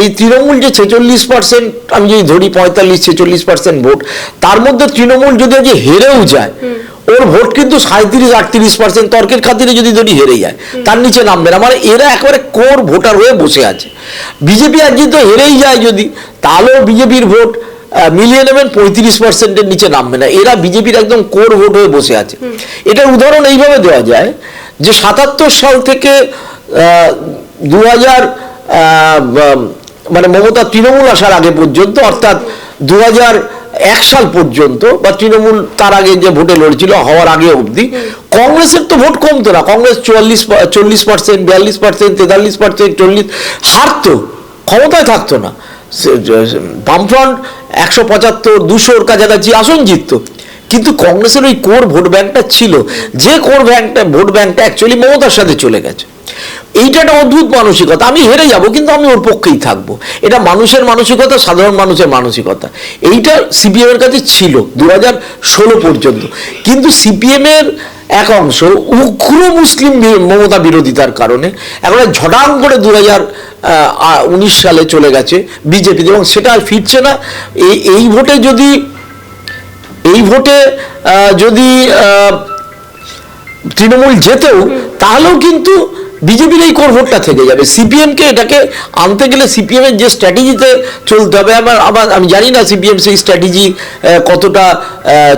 এই তৃণমূল যে 46%, আমি যদি ধরি 45-46% ভোট, তার মধ্যে তৃণমূল যদি আজকে হেরেও যায়, ওর ভোট কিন্তু 37-38% তর্কের খাতিরে যদি ধরি হেরে যায়, তার নিচে নামবে না। মানে এরা একেবারে কোর ভোটার হয়ে বসে আছে। বিজেপি আজকে তো হেরেই যায় যদি, তাহলেও বিজেপির ভোট মিলিয়ে নেবেন, 35%-এর নিচে নামবে না। এরা বিজেপির একদম কোর ভোট হয়ে বসে আছে। এটার উদাহরণ এইভাবে দেওয়া যায় যে 77 সাল থেকে 2000 মানে মমতা তৃণমূল আসার আগে পর্যন্ত, অর্থাৎ 2001 সাল পর্যন্ত, বা তৃণমূল তার আগে যে ভোটে লড়ছিল হওয়ার আগে অবধি, কংগ্রেসের তো ভোট কমতো না। কংগ্রেস 40%, 42%, 43%, 40 হারতো, ক্ষমতায় থাকতো না। বামফ্রন্ট 175-200 কাছাকাছি আসন জিততো, কিন্তু কংগ্রেসের ওই কোর ভোট ব্যাংকটা ছিল, যে কোর ভোট ব্যাংকটা অ্যাকচুয়ালি মমতার সাথে চলে গেছে। এইটা একটা অদ্ভুত মানসিকতা, আমি হেরে যাব কিন্তু আমি ওর পক্ষেই থাকবো, এটা মানুষের মানসিকতা, সাধারণ মানুষের মানসিকতা। এইটা সিপিএম এর কাছে ছিল 2016 পর্যন্ত। কিন্তু সিপিএম এর এক অংশ উগ্র মুসলিম মমতা বিরোধিতার কারণে এখন ঝটাং করে 2019 সালে চলে গেছে বিজেপিতে, এবং সেটা আর ফিরছে না। এই ভোটে যদি তৃণমূল যেতেও, তাহলেও কিন্তু বিজেপির এই কোর ভোটটা থেকে যাবে। সিপিএমকে এটাকে আনতে গেলে সিপিএম এর যে স্ট্র্যাটেজিতে চলতে হবে, আবার আমি জানি না সিপিএম সেই স্ট্র্যাটেজি কতটা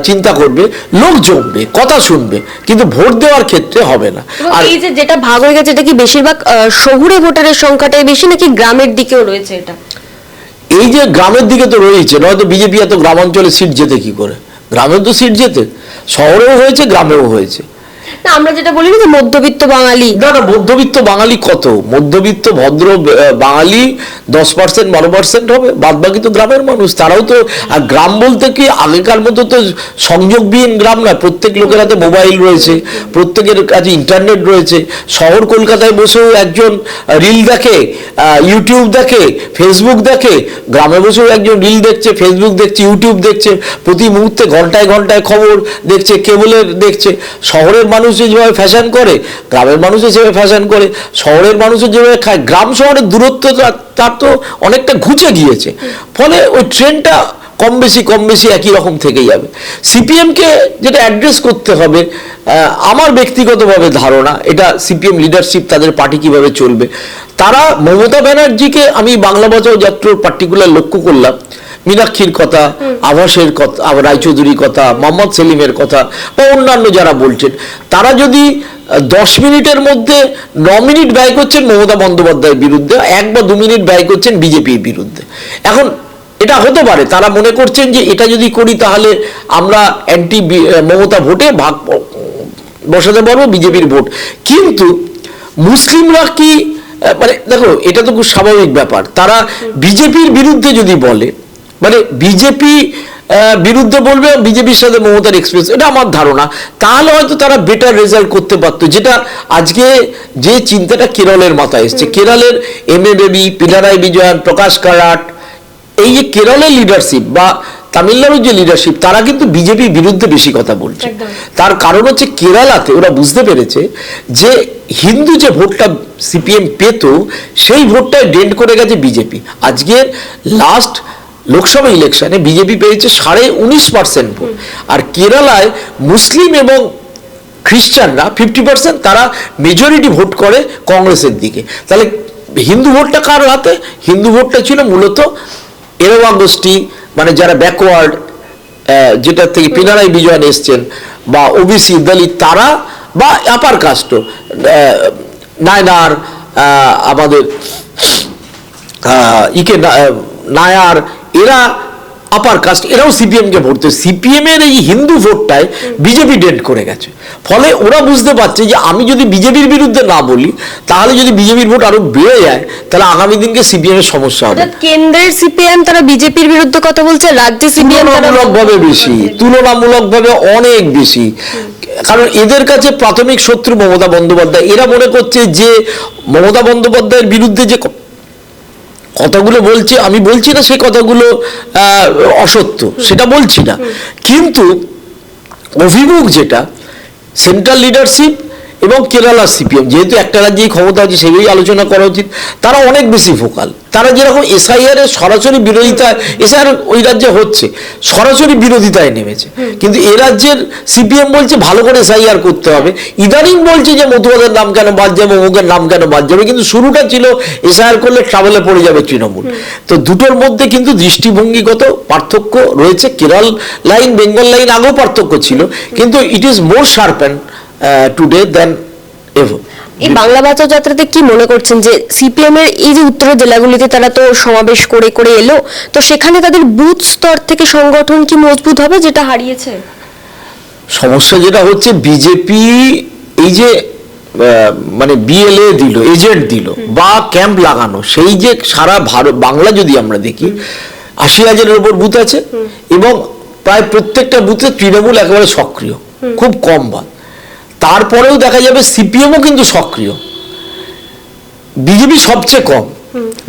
চিন্তা করবে। লোক জমবে, কথা শুনবে, কিন্তু ভোট দেওয়ার ক্ষেত্রে হবে না। আর এই যে যেটা ভাগ হয়ে গেছে, এটা কি বেশিরভাগ শহুরে ভোটারের সংখ্যাটাই বেশি, নাকি গ্রামের দিকেও রয়েছে এটা? এই যে গ্রামের দিকে তো রয়েছে, নয়তো বিজেপি এত গ্রামাঞ্চলে সিট যেতে কি করে? গ্রামেও তো সিট যেতে, শহরেও হয়েছে, গ্রামেও হয়েছে। না, আমরা যেটা বলি না যে মধ্যবিত্ত বাঙালি, না, মধ্যবিত্ত বাঙালি কত? মধ্যবিত্ত ভদ্র বাঙালি 10%, 12% হবে, বাদ বাকি তো গ্রামের মানুষ। তারাও তো, আর গ্রাম বলতে কি আগেকার মতো তো সংযোগবিহীন গ্রাম না, প্রত্যেক লোকের হাতে মোবাইল রয়েছে, প্রত্যেকের কাছে ইন্টারনেট রয়েছে। শহর কলকাতায় বসেও একজন রিল দেখে, ইউটিউব দেখে, ফেসবুক দেখে, গ্রামে বসেও একজন রিল দেখছে, ফেসবুক দেখছে, ইউটিউব দেখছে, প্রতি মুহূর্তে ঘন্টায় ঘন্টায় খবর দেখছে, কেবলের দেখছে। শহরের মানুষ যেভাবে ফ্যাশন করে, গ্রামের মানুষও সেভাবে ফ্যাশন করে। শহরের মানুষও যেভাবে খায়, গ্রাম শহরের দূরত্ব তার তো অনেকটা ঘুচে গিয়েছে। ফলে ওই ট্রেনটা কম বেশি একই রকম থেকে যাবে। সিপিএমকে যেটা অ্যাড্রেস করতে হবে, আমার ব্যক্তিগতভাবে ধারণা, এটা সিপিএম লিডারশিপ, তাদের পার্টি কিভাবে চলবে। তারা মমতা ব্যানার্জিকে, আমি বাংলা বাঁচাও যাত্রার পার্টিকুলার লক্ষ্য করলাম, মীনাক্ষীর কথা, আভাসের কথা, রায়চৌধুরীর কথা, মোহাম্মদ সেলিমের কথা, বা অন্যান্য যারা বলছেন, তারা যদি 10 মিনিটের মধ্যে 9 মিনিট ব্যয় করছেন মমতা বন্দ্যোপাধ্যায়ের বিরুদ্ধে, 1 বা 2 মিনিট ব্যয় করছেন বিজেপির বিরুদ্ধে। এখন এটা হতে পারে তারা মনে করছেন যে এটা যদি করি তাহলে আমরা অ্যান্টি মমতা ভোটে ভাগ বসাতে পারবো বিজেপির ভোট। কিন্তু মুসলিমরা কি, মানে দেখো, এটা তো খুব স্বাভাবিক ব্যাপার, তারা বিজেপির বিরুদ্ধে যদি বলে, মানে বিজেপি বিরুদ্ধে বলবে, বিজেপির সাথে মমতার এক্সপ্রেস, এটা আমার ধারণা, তাহলে হয়তো তারা বেটার রেজাল্ট করতে পারতো। যেটা আজকে যে চিন্তাটা কেরলের মাথায় এসছে, কেরলের এম.এ. বেবি, পিনারাই বিজয়ন, প্রকাশ কারাট, এই যে কেরলের লিডারশিপ বা তামিলনাড়ুর যে লিডারশিপ, তারা কিন্তু বিজেপির বিরুদ্ধে বেশি কথা বলছে। তার কারণ হচ্ছে কেরালাতে ওরা বুঝতে পেরেছে যে হিন্দু যে ভোটটা সিপিএম পেত, সেই ভোটটায় ডেন্ট করে গেছে বিজেপি। আজকে লাস্ট লোকসভা ইলেকশনে বিজেপি পেয়েছে 19.5% ভোট, আর কেরালায় মুসলিম এবং খ্রিস্টানরা 50%, তারা মেজরিটি ভোট করে কংগ্রেসের দিকে। তাহলে হিন্দু ভোটটা কার হাতে? হিন্দু ভোটটা ছিল মূলত এরওয়া গোষ্ঠী, মানে যারা ব্যাকওয়ার্ড, যেটা থেকে পিনারাই বিজয়ন এসছেন, বা ওবিসি, দলিত, তারা, বা আপার কাস্ট, নায়নার, আমাদের নায়ার, এরা আপার কাস্ট, এরাও সিপিএম কে ভোট। সিপিএম এর এই হিন্দু ভোটটায় বিজেপি ডেন্ট করে গেছে। ফলে ওরা বুঝতে পারছে যে আমি যদি বিজেপির বিরুদ্ধে না বলি, তাহলে যদি বিজেপির ভোট আরো বেড়ে যায়, তাহলে আগামী দিনকে সিপিএম এর সমস্যা হবে। কেন্দ্রের সিপিএম তারা বিজেপির বিরুদ্ধে কথা বলছে, রাজ্যে সিপিএম তুলনামূলকভাবে বেশি, তুলনামূলকভাবে অনেক বেশি। কারণ এদের কাছে প্রাথমিক শত্রু মমতা বন্দ্যোপাধ্যায়। এরা মনে করছে যে মমতা বন্দ্যোপাধ্যায়ের বিরুদ্ধে যে কথাগুলো বলছে, আমি বলছি না সেই কথাগুলো অসত্য, সেটা বলছি না, কিন্তু অভিমুখ যেটা সেন্ট্রাল লিডারশিপ এবং কেরালা সিপিএম, যেহেতু একটা রাজ্যেই ক্ষমতা আছে সেভাবেই আলোচনা করা উচিত, তারা অনেক বেশি ফোকাল। তারা যেরকম এসআইআর এর সরাসরি বিরোধিতা, এসআইআর ওই রাজ্যে হচ্ছে, সরাসরি বিরোধিতায় নেমেছে, কিন্তু এ রাজ্যের সিপিএম বলছে ভালো করে এসআইআর করতে হবে, ইদানিং বলছে যে মতুয়াদের নাম কেন বাদ যাবে, অমুকের নাম কেন বাদ যাবে, কিন্তু শুরুটা ছিল এসআইআর করলে ট্রাভেলে পড়ে যাবে তৃণমূল। তো দুটোর মধ্যে কিন্তু দৃষ্টিভঙ্গিগত পার্থক্য রয়েছে। কেরল লাইন, বেঙ্গল লাইন আগেও পার্থক্য ছিল, কিন্তু it is more sharpen today than ever. এই বাংলা বাঁচাও যাত্রাতে কি মনে করছেন যে সিপিএম এর এই যে উত্তরের জেলাগুলিতে তারা তো সমাবেশ করে করে এলো, তো সেখানে তাদের বুথ স্তর থেকে সংগঠন কি মজবুত হবে যেটা হারিয়েছে? সমস্যা যেটা হচ্ছে, বিজেপি এই যে মানে বিএলএ দিল, এজেন্ট দিল বা ক্যাম্প লাগানো, সেই যে সারা ভারত বাংলা যদি আমরা দেখি 80,000-এর উপর বুথ আছে এবং প্রায় প্রত্যেকটা বুথে তৃণমূল একেবারে সক্রিয়, খুব কম বাদ। তারপরেও দেখা যাবে সিপিএমও কিন্তু সক্রিয়, বিজেপি সবচেয়ে কম।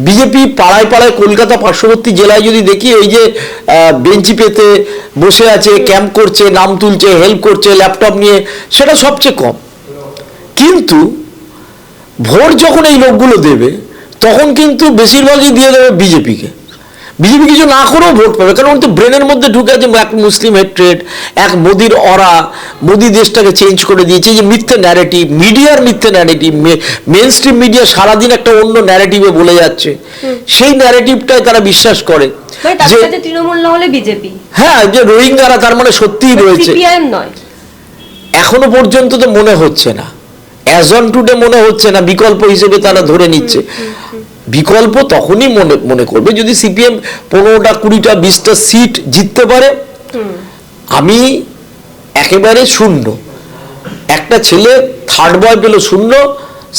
বিজেপি পাড়ায় পাড়ায়, কলকাতা পার্শ্ববর্তী জেলায় যদি দেখি, ওই যে বেঞ্চি পেতে বসে আছে, ক্যাম্প করছে, নাম তুলছে, হেল্প করছে ল্যাপটপ নিয়ে, সেটা সবচেয়ে কম। কিন্তু ভোট যখন এই লোকগুলো দেবে তখন কিন্তু বেশিরভাগই দিয়ে দেবে বিজেপিকে। বিজেপি কিছু না করেও ভোট পাবে, কারণ তো ব্রেনের মধ্যে ঢুকে আছে এক মুসলিম হেট্রেড, এক মোদির অরা, মোদি দেশটাকে চেঞ্জ করে দিয়েছে, যে মিথ্যে ন্যারেটিভ, মিডিয়ার মিথ্যে ন্যারেটিভ, মেন স্ট্রিম মিডিয়া সারাদিন একটা অন্য ন্যারেটিভে বলে যাচ্ছে, সেই ন্যারেটিভটাই তারা বিশ্বাস করে যে তৃণমূল না হলে বিজেপি, হ্যাঁ, যে রোহিঙ্গারা তার মানে সত্যিই রয়েছে। এখনো পর্যন্ত তো মনে হচ্ছে না, অ্যাজ অন টুডে মনে হচ্ছে না, বিকল্প হিসেবে তারা ধরে নিচ্ছে। বিকল্প তখনই মনে করবে যদি সিপিএম 15টা 20টা 20টা সিট জিততে পারে। আমি একেবারে শূন্য, একটা ছেলে থার্ড বয় পেল 0,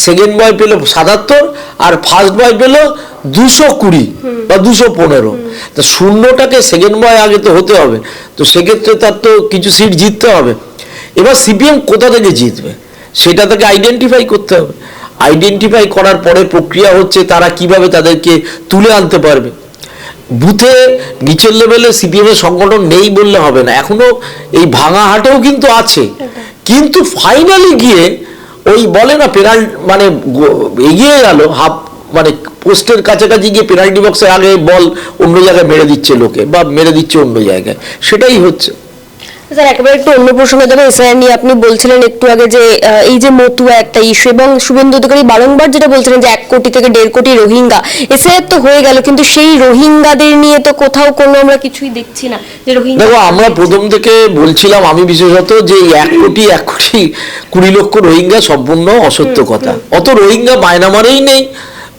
সেকেন্ড বয় পেল 77, আর ফার্স্ট বয় পেল 220 বা 215। তা শূন্যটাকে সেকেন্ড বয় আগে তো হতে হবে, তো সেক্ষেত্রে তার তো কিছু সিট জিততে হবে। এবার সিপিএম কোথা থেকে জিতবে সেটা তাকে আইডেন্টিফাই করতে হবে। আইডেন্টিফাই করার পরে প্রক্রিয়া হচ্ছে তারা কিভাবে তাদেরকে তুলে আনতে পারবে। বুথে নিচের লেভেলে সিপিএম এর সংগঠন নেই বললে হবে না, এখনো এই ভাঙা হাটেও কিন্তু আছে, কিন্তু ফাইনালি গিয়ে ওই বলে না পেনাল্টি, মানে এগিয়ে গেল হাফ, মানে পোস্টের কাছাকাছি গিয়ে পেনাল্টি বক্সে আগে বল অন্য জায়গায় মেরে দিচ্ছে লোকে, বা মেরে দিচ্ছে অন্য জায়গায়, সেটাই হচ্ছে। স্যার একেবারে একটু অন্য প্রসঙ্গে যাবে, এসআইআর নিয়ে আপনি বলছিলেন একটু আগে যে এই যে মতুয়া একটা ইস্যু, এবং শুভেন্দু অধিকারী বারংবার যেটা বলছিলেন যে 1 কোটি থেকে 1.5 কোটি রোহিঙ্গা, এসআইআর তো হয়ে গেল, কিন্তু সেই রোহিঙ্গাদের নিয়ে তো কোথাও কোনো আমরা কিছুই দেখছি না যে রোহিঙ্গা। দেখো, আমরা প্রথম থেকে বলছিলাম, আমি বিশেষত, যে 1 কোটি 20 লক্ষ রোহিঙ্গা সম্পূর্ণ অসত্য কথা। অত রোহিঙ্গা মায়ানমারেই নেই,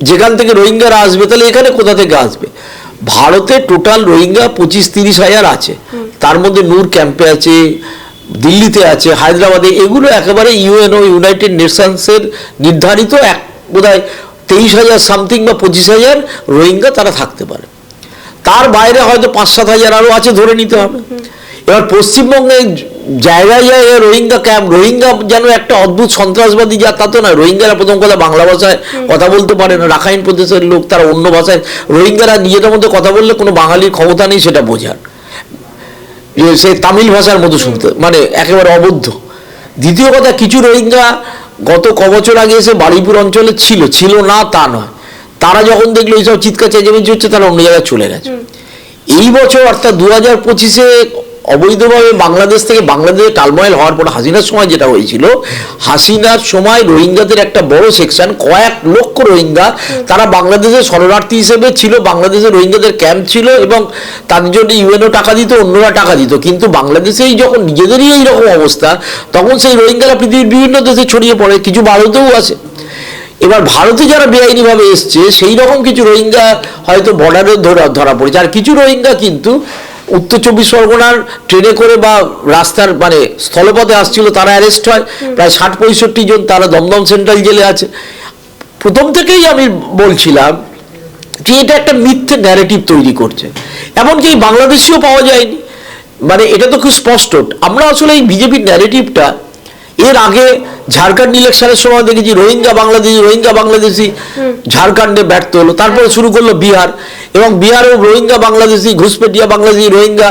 যেখান থেকে রোহিঙ্গারা আসবে তাহলে এখানে কোথা থেকে আসবে? ভারতে টোটাল রোহিঙ্গা 25-30 হাজার আছে, তার মধ্যে নূর ক্যাম্পে আছে, দিল্লিতে আছে, হায়দ্রাবাদে, এগুলো একেবারে ইউএনও, ইউনাইটেড নেশনসের নির্ধারিত বোধহয় 23,000 সামথিং বা 25,000 রোহিঙ্গা তারা থাকতে পারে। তার বাইরে হয়তো 5-7 হাজার আরো আছে ধরে নিতে হবে। এবার পশ্চিমবঙ্গে জায়গায় জায়গায় রোহিঙ্গা ক্যাম্প, রোহিঙ্গা যেন একটা অদ্ভুত সন্ত্রাসবাদী যা, তা তো না। রোহিঙ্গারা প্রথম কথা বাংলা ভাষায় কথা বলতে পারে না, রাখাইন প্রদেশের লোক, তারা অন্য ভাষায়। রোহিঙ্গারা নিজেদের মধ্যে কথা বললে কোনো বাঙালির ক্ষমতা নেই সেটা বোঝার, সে তামিল ভাষার মতো শুনতে, মানে একেবারে অবদ্ধ। দ্বিতীয় কথা, কিছু রোহিঙ্গা গত কবছর আগে এসে বারুইপুর অঞ্চলে ছিল না তা নয়, তারা যখন দেখলো এইসব চিৎকার চেঁচামেচি হচ্ছে, তারা অন্য জায়গায় চলে গেছে। এই বছর অর্থাৎ 2025-এ অবৈধভাবে বাংলাদেশ থেকে, বাংলাদেশে টালময়েল হওয়ার পর হাসিনার সময় যেটা হয়েছিল, হাসিনার সময় রোহিঙ্গাদের একটা বড় সেকশন, কয়েক লক্ষ রোহিঙ্গা, তারা বাংলাদেশের শরণার্থী হিসেবে ছিল, বাংলাদেশের রোহিঙ্গাদের ক্যাম্প ছিল, এবং তাদের জন্য ইউএনও টাকা দিত, অন্যরা টাকা দিত। কিন্তু বাংলাদেশেই যখন নিজেদেরই এইরকম অবস্থা, তখন সেই রোহিঙ্গারা পৃথিবীর বিভিন্ন দেশে ছড়িয়ে পড়ে, কিছু ভারতেও আছে। এবার ভারতে যারা বেআইনিভাবে এসছে, সেই রকম কিছু রোহিঙ্গা হয়তো বর্ডারে ধরা পড়েছে, আর কিছু রোহিঙ্গা কিন্তু উত্তর 24 পরগনার ট্রেনে করে বা রাস্তার মানে স্থলপথে আসছিল, তারা অ্যারেস্ট হয় প্রায় 60-65 জন, তারা দমদম সেন্ট্রাল জেলে আছে। প্রথম থেকেই আমি বলছিলাম যে এটা একটা মিথ্যে ন্যারেটিভ তৈরি করছে, এমনকি বাংলাদেশেও পাওয়া যায়নি, মানে এটা তো খুব স্পষ্ট। আমরা আসলে এই বিজেপির ন্যারেটিভটা এর আগে ঝাড়খণ্ড ইলেকশনের সময় দেখেছি রোহিঙ্গা বাংলাদেশি ঝাড়খণ্ডে ব্যর্থ হলো, তারপরে শুরু করলো বিহার, এবং বিহারেও রোহিঙ্গা বাংলাদেশি, ঘুষপেটিয়া বাংলাদেশি, রোহিঙ্গা,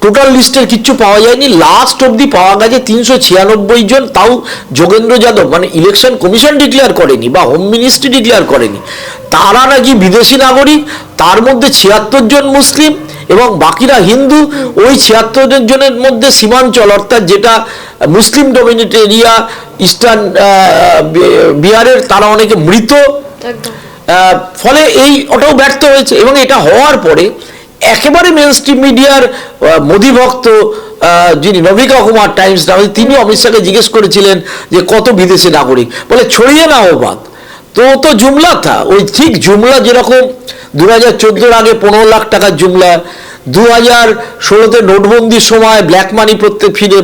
টোটাল লিস্টের কিচ্ছু পাওয়া যায়নি। লাস্ট অব্দি পাওয়া গেছে 396 জন, তাও যোগেন্দ্র যাদব, মানে ইলেকশন কমিশন ডিক্লেয়ার করেনি বা হোম মিনিস্ট্রি ডিক্লেয়ার করেনি, তারা নাকি বিদেশি নাগরিক, তার মধ্যে 76 জন মুসলিম এবং বাকিরা হিন্দু। ওই 76 জনের মধ্যে সীমাঞ্চল, অর্থাৎ যেটা মুসলিম ডমিনেটেড এরিয়া ইস্টার্ন বিহারের, তারা অনেকে মৃত। ফলে ওটাও ব্যর্থ হয়েছে, এবং এটা হওয়ার পরে একেবারে মেন স্ট্রিম মিডিয়ার মোদি ভক্ত যিনি নভিকা কুমার টাইমস নামে, তিনি অমিত শাহকে জিজ্ঞেস করেছিলেন যে কত বিদেশি নাগরিক, বলে ছড়িয়ে না ও বাদ, তো জুমলা থা। ওই ঠিক জুমলা যেরকম 2014 আগে 15 লাখ টাকার জুমলা, 2016-তে নোটবন্দির সময় ব্ল্যাক মানি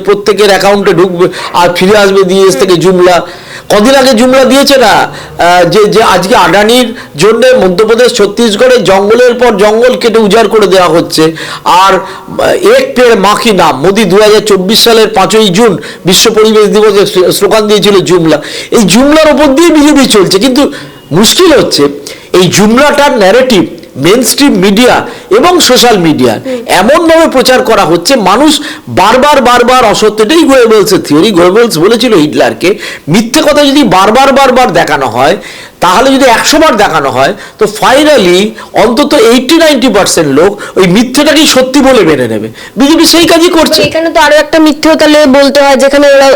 প্রত্যেকের অ্যাকাউন্টে ঢুকবে আর ফিরে আসবে বিদেশ থেকে, জুমলা। কদিন আগে জুমলা দিয়েছে না যে আজকে আডানির জন্য মধ্যপ্রদেশ ছত্তিশগড়ে জঙ্গলের পর জঙ্গল কেটে উজাড় করে দেওয়া হচ্ছে, আর এক পেড় মাখি নাম মোদি 2024 সালের 5ই জুন বিশ্ব পরিবেশ দিবসে স্লোগান দিয়েছিল জুমলা। এই জুমলার ওপর দিয়ে বিজেপি চলছে, কিন্তু মুশকিল হচ্ছে এই জুমলাটার ন্যারেটিভ মেন স্ট্রিম মিডিয়া এবং সোশ্যাল মিডিয়া এমনভাবে প্রচার করা হচ্ছে, মানুষ বারবার অসত্য, এটাই গোয়েবলসের থিওরি। গোয়েবলস বলেছিল হিটলারকে, মিথ্যে কথা যদি বারবার দেখানো হয়, তাহলে যদি 100 বার দেখানো হয়, তো ফাইনালি অন্তত 80-90% লোক ওই মিথ্যেটাকেই সত্যি বলে মেনে নেবে। বিজেপি সেই কাজই করছে। এখানে তো আরো একটা মিথ্যেও তাহলে বলতে হয়, যেখানে ওরা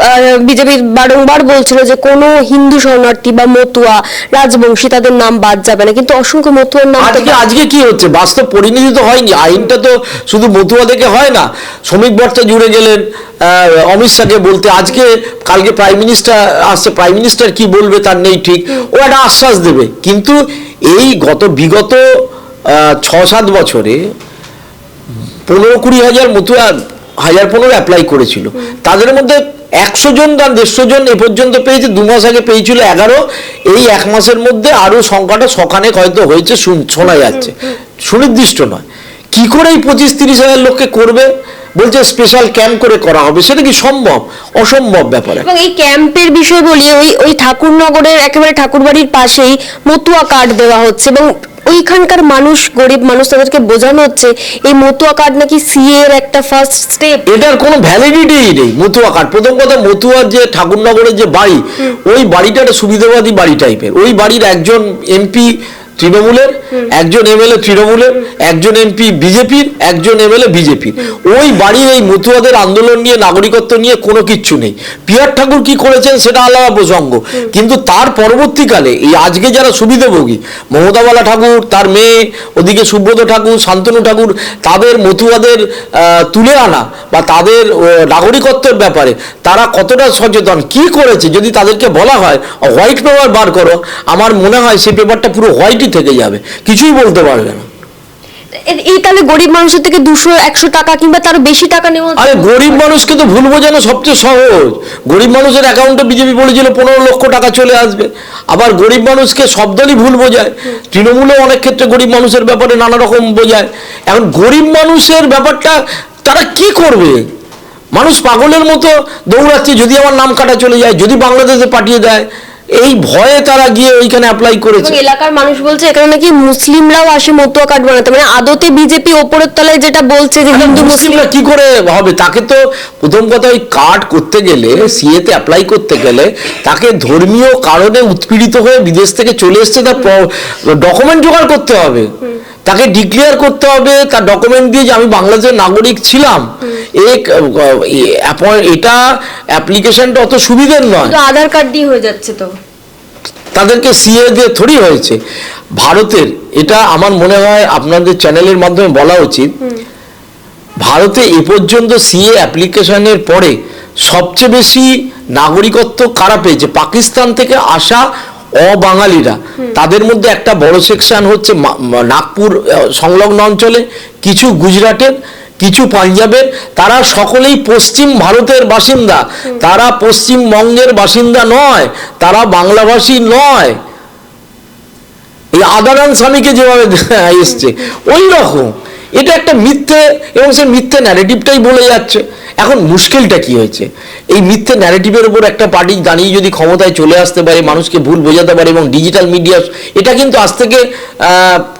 বিজেপি বারংবার বলছিল যে কোনো হিন্দু শরণার্থী বা মতুয়া রাজবংশী তাদের নাম বাদ যাবে না, কিন্তু অসংখ্য মতুয়ার নাম আজকে কি হচ্ছে, বাস্তব পরিণতি তো হয়নি। আইনটা তো শুধু মতুয়া থেকে হয় না। শ্রমিক ভট্টাচার্য জুড়ে গেলেন অমিত শাহকে বলতে, কালকে প্রাইম মিনিস্টার আসছে, প্রাইম মিনিস্টার কি বলবে তার নেই ঠিক, ও একটা আশ্বাস দেবে। কিন্তু এই বিগত 6-7 বছরে 15-20 হাজার মতুয়া 1015 অ্যাপ্লাই করেছিল, তাদের মধ্যে 100 জন বা 150 জন এ পর্যন্ত পেয়েছে, 2 মাস আগে পেয়েছিল 11, এই 1 মাসের মধ্যে আরো সংখ্যাটা শখানেক হয়তো হয়েছে, শোনা যাচ্ছে, সুনির্দিষ্ট নয়। কি করে এই 25-30 হাজার লোককে করবে? বলছে স্পেশাল ক্যাম্প করে করা হবে, সেটা কি সম্ভব? অসম্ভব ব্যাপার। এবং এই ক্যাম্পের বিষয় বলি, ওই ঠাকুরনগরের একেবারে ঠাকুরবাড়ির পাশেই মতুয়া কার্ড দেওয়া হচ্ছে, এবং ওইখানকার মানুষ, গরিব মানুষ, তাদেরকে বোঝানো হচ্ছে এই মতুয়া কার্ড নাকি সিএ এর একটা ফার্স্ট স্টেপ। এটার কোনো ভ্যালিডিটি নেই মতুয়া কার্ড। প্রথম কথা, মতুয়ার যে ঠাকুরনগরের যে বাড়ি, ওই বাড়িটা একটা সুবিধাবাদী বাড়ি টাইপের। ওই বাড়ির একজন এমপি তৃণমূলের, একজন এমএলএ তৃণমূলের, একজন এমপি বিজেপির, একজন এমএলএ বিজেপির। ওই বাড়ির এই মতুয়াদের আন্দোলন নিয়ে, নাগরিকত্ব নিয়ে কোনো কিচ্ছু নেই। পিয়ার ঠাকুর কি করেছেন সেটা আলাদা প্রসঙ্গ, কিন্তু তার পরবর্তীকালে এই আজকে যারা সুবিধাভোগী, মমতাবালা ঠাকুর, তার মেয়ে, ওদিকে সুব্রত ঠাকুর, শান্তনু ঠাকুর, তাদের মতুয়াদের তুলে আনা বা তাদের নাগরিকত্বের ব্যাপারে তারা কতটা সচেতন, কি করেছে, যদি তাদেরকে বলা হয় হোয়াইট পেপার বার করো, আমার মনে হয় সেই পেপারটা পুরো হোয়াইটই থেকে যাবে, কিছুই বলতে পারবে না। এই তাহলে গরিব মানুষের থেকে 200-100 টাকা কিংবা তার বেশি টাকা নেওয়া। আরে গরিব মানুষকে তো ভুল বোঝানো সবচেয়ে সহজ। গরিব মানুষের অ্যাকাউন্টে বিজেপি বলেছিল 15 লক্ষ টাকা চলে আসবে। আবার গরিব মানুষকে সব দলই ভুল বোঝায়, তৃণমূলও অনেক ক্ষেত্রে গরিব মানুষের ব্যাপারে নানা রকম বোঝায়। এখন গরিব মানুষের ব্যাপারটা তারা কি করবে? মানুষ পাগলের মতো দৌড়াচ্ছে, যদি আমার নাম কাটা চলে যায়, যদি বাংলাদেশে পাঠিয়ে দেয়, এই ভয়ে তারা গিয়ে ওইখানে অ্যাপ্লাই করেছে। এলাকার মানুষ বলছে এখানে নাকি মুসলিমরাও আসে মতুয়া কার্ড বানাতে, মানে আদতে বিজেপি ওপরের তলায় যেটা বলছে যে হিন্দু মুসলিমরা কি করে হবে? তাকে তো প্রথম কথা ওই কার্ড করতে গেলে, সিএ তে অ্যাপ্লাই করতে গেলে, তাকে ধর্মীয় কারণে উৎপীড়িত হয়ে বিদেশ থেকে চলে এসছে, তার ডকুমেন্ট জোগাড় করতে হবে, তাকে ডিক্লেয়ার করতে হবে তার ডকুমেন্ট দিয়ে যে আমি বাংলাদেশের নাগরিক ছিলাম। এটা অ্যাপ্লিকেশনটা অত সুবিধের নয়, আধার কার্ড দিয়ে হয়ে যাচ্ছে। তো তাদেরকে সিএ দিয়ে থোড়ি হয়েছে ভারতের। এটা আমার মনে হয় আপনাদের চ্যানেলের মাধ্যমে বলা উচিত, ভারতে এ পর্যন্ত সিএ অ্যাপ্লিকেশনের পরে সবচেয়ে বেশি নাগরিকত্ব কারা পেয়েছে? পাকিস্তান থেকে আসা অবাঙালিরা। তাদের মধ্যে একটা বড় সেকশন হচ্ছে নাগপুর সংলগ্ন অঞ্চলে, কিছু গুজরাটের, কিছু পাঞ্জাবের। তারা সকলেই পশ্চিম ভারতের বাসিন্দা, তারা পশ্চিমবঙ্গের বাসিন্দা নয়, তারা বাংলাভাষী নয়। এই আদারান স্বামীকে যেভাবে এসছে ওই রকম, এটা একটা মিথ্যে, এবং সে মিথ্যে ন্যারেটিভটাই বলে যাচ্ছে। এখন মুশকিলটা কি হয়েছে, এই মিথ্যে ন্যারেটিভের উপর একটা পার্টি দাঁড়িয়ে যদি ক্ষমতায় চলে আসতে পারে, মানুষকে ভুল বোঝাতে পারে, এবং ডিজিটাল মিডিয়া, এটা কিন্তু আজ থেকে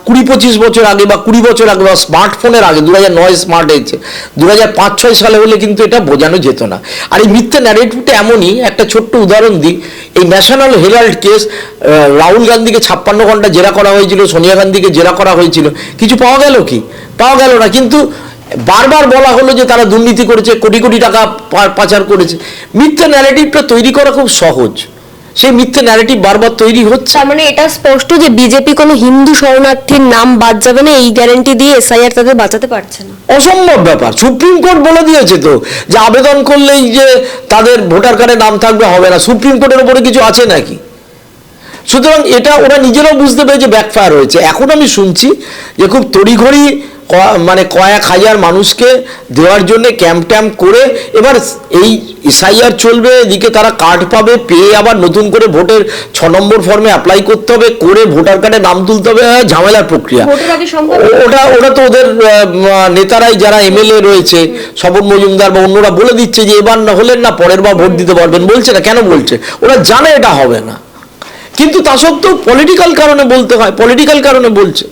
20-25 বছর আগে বা 20 বছর আগে বা স্মার্টফোনের আগে, 2009 স্মার্ট হয়েছে, 2005-6 সালে হলে কিন্তু এটা বোঝানো যেত না। আর এই মিথ্যে ন্যারেটিভটা এমনই, একটা ছোট্ট উদাহরণ দিই, এই ন্যাশনাল হেরাল্ড কেস, রাহুল গান্ধীকে 56 ঘন্টা জেরা করা হয়েছিল, সোনিয়া গান্ধীকে জেরা করা হয়েছিল, কিছু পাওয়া গেল কি? পাওয়া গেল না। কিন্তু বারবার বলা হলো যে তারা দুর্নীতি করেছে, কোটি কোটি টাকা পাচার করেছে। মিথ্যে ন্যারেটিভটা তৈরি করা খুব সহজ, সেই মিথ্যে ন্যারেটিভ বারবার তৈরি হচ্ছে। তার মানে এটা স্পষ্ট যে বিজেপি কোনো হিন্দু শরণার্থীর নাম বাদ যাবে না এই গ্যারান্টি দিয়ে এসআইআর তাদের বাঁচাতে পারছে না। অসম্ভব ব্যাপার, সুপ্রিম কোর্ট বলে দিয়েছে তো যে আবেদন করলেই যে তাদের ভোটার কার্ডে নাম থাকবে হবে না। সুপ্রিম কোর্টের উপরে কিছু আছে নাকি? সুতরাং এটা ওরা নিজেরাও বুঝতে পেরেছে ব্যাকফায়ার হয়েছে। এখন আমি শুনছি যে খুব তড়িঘড়ি মানে কয়েক হাজার মানুষকে দেওয়ার জন্য ক্যাম্প ট্যাম্প করে এবার এই এসআইআর চলবে, এদিকে তারা কার্ড পাবে, পেয়ে আবার নতুন করে ভোটের 6 নম্বর ফর্মে অ্যাপ্লাই করতে হবে, করে ভোটার কার্ডে নাম তুলতে হবে, ঝামেলার প্রক্রিয়া। ওটা তো ওদের নেতারাই যারা এমএলএ রয়েছে, স্বপন মজুমদার বা অন্যরা বলে দিচ্ছে যে এবার না হলেন না পরের বার ভোট দিতে পারবেন, বলছে না কেন বলছে? ওরা জানে এটা হবে না, কিন্তু তা সত্ত্বেও পলিটিক্যাল কারণে বলতে হয়, পলিটিক্যাল কারণে বলছে।